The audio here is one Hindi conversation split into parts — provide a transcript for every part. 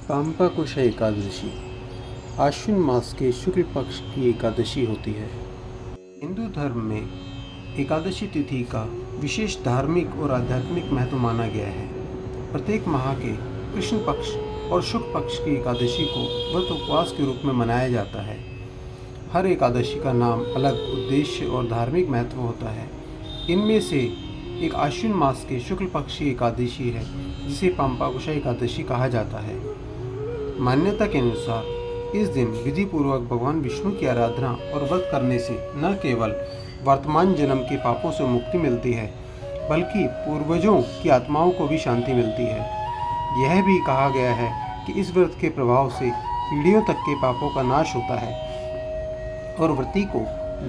पाम्पाकुशा एकादशी आश्विन मास के शुक्ल पक्ष की एकादशी होती है। हिंदू धर्म में एकादशी तिथि का विशेष धार्मिक और आध्यात्मिक महत्व माना गया है। प्रत्येक माह के कृष्ण पक्ष और शुक्ल पक्ष की एकादशी को व्रत उपवास के रूप में मनाया जाता है। हर एकादशी का नाम अलग उद्देश्य और धार्मिक महत्व होता है। इनमें से एक आश्विन मास के शुक्ल पक्ष की एकादशी है, जिसे पाम्पाकुशा एकादशी कहा जाता है। मान्यता के अनुसार इस दिन विधि पूर्वक भगवान विष्णु की आराधना और व्रत करने से न केवल वर्तमान जन्म के पापों से मुक्ति मिलती है, बल्कि पूर्वजों की आत्माओं को भी शांति मिलती है। यह भी कहा गया है कि इस व्रत के प्रभाव से पीढ़ियों तक के पापों का नाश होता है और व्रती को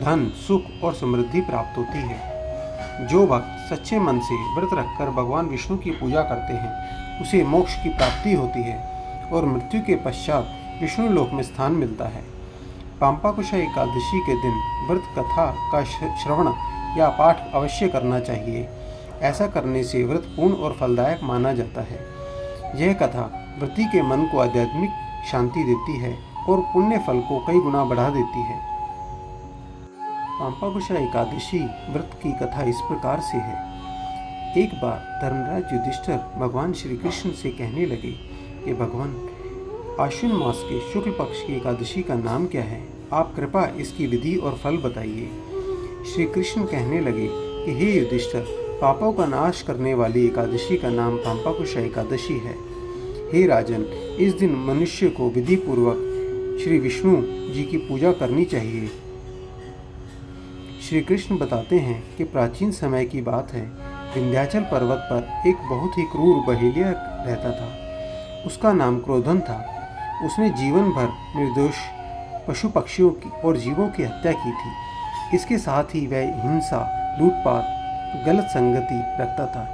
धन, सुख और समृद्धि प्राप्त होती है। जो भक्त सच्चे मन से व्रत रखकर भगवान विष्णु की पूजा करते हैं, उसे मोक्ष की प्राप्ति होती है और मृत्यु के पश्चात विष्णु लोक में स्थान मिलता है। पाम्पाकुशा एकादशी के दिन व्रत कथा का श्रवण या पाठ अवश्य करना चाहिए। ऐसा करने से व्रत पूर्ण और फलदायक माना जाता है। यह कथा व्रती के मन को आध्यात्मिक शांति देती है और पुण्य फल को कई गुना बढ़ा देती है। पाम्पाकुशा एकादशी व्रत की कथा इस प्रकार से है। एक बार धर्मराज युधिष्ठिर भगवान श्री कृष्ण से कहने लगे कि भगवान, आश्विन मास के शुक्ल पक्ष की एकादशी का नाम क्या है? आप कृपा इसकी विधि और फल बताइए। श्री कृष्ण कहने लगे कि हे युधिष्ठिर, पापों का नाश करने वाली एकादशी का नाम पाम्पाकुशा एकादशी है। हे राजन, इस दिन मनुष्य को विधि पूर्वक श्री विष्णु जी की पूजा करनी चाहिए। श्री कृष्ण बताते हैं कि प्राचीन समय की बात है, विंध्याचल पर्वत पर एक बहुत ही क्रूर बहेलिया रहता था। उसका नाम क्रोधन था। उसने जीवन भर निर्दोष पशु पक्षियों की और जीवों की हत्या की थी। इसके साथ ही वह हिंसा, लूटपाट, गलत संगति रखता था,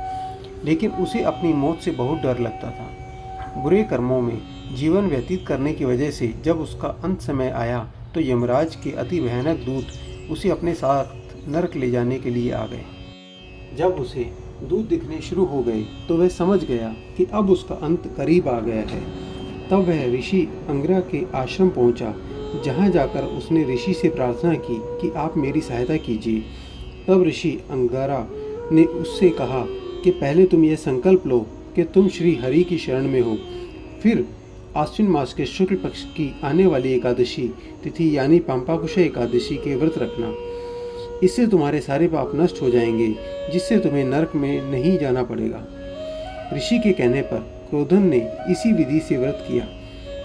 लेकिन उसे अपनी मौत से बहुत डर लगता था। बुरे कर्मों में जीवन व्यतीत करने की वजह से जब उसका अंत समय आया, तो यमराज के अति भयानक दूत उसे अपने साथ नरक ले जाने के लिए आ गए। जब उसे दूत दिखने शुरू हो गए, तो वह समझ गया कि अब उसका अंत करीब आ गया है। तब वह ऋषि अंगिरा के आश्रम पहुंचा, जहां जाकर उसने ऋषि से प्रार्थना की कि आप मेरी सहायता कीजिए। तब ऋषि अंगिरा ने उससे कहा कि पहले तुम यह संकल्प लो कि तुम श्री हरि की शरण में हो, फिर आश्विन मास के शुक्ल पक्ष की आने वाली एकादशी तिथि यानी पाम्पाकुशा एकादशी के व्रत रखना। इससे तुम्हारे सारे पाप नष्ट हो जाएंगे, जिससे तुम्हें नरक में नहीं जाना पड़ेगा। ऋषि के कहने पर क्रोधन ने इसी विधि से व्रत किया।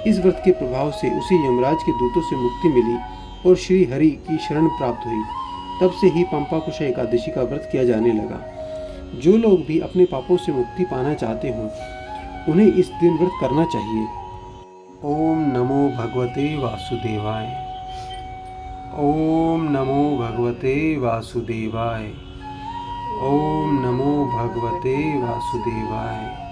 इस व्रत के प्रभाव से उसे यमराज के दूतों से मुक्ति मिली और श्री हरि की शरण प्राप्त हुई। तब से ही पाम्पाकुशा एकादशी का व्रत किया जाने लगा। जो लोग भी अपने पापों से मुक्ति पाना चाहते हों, उन्हें इस दिन व्रत करना चाहिए। ओम नमो भगवते वासुदेवाय। ओम नमो भगवते वासुदेवाय। ओम नमो भगवते वासुदेवाय।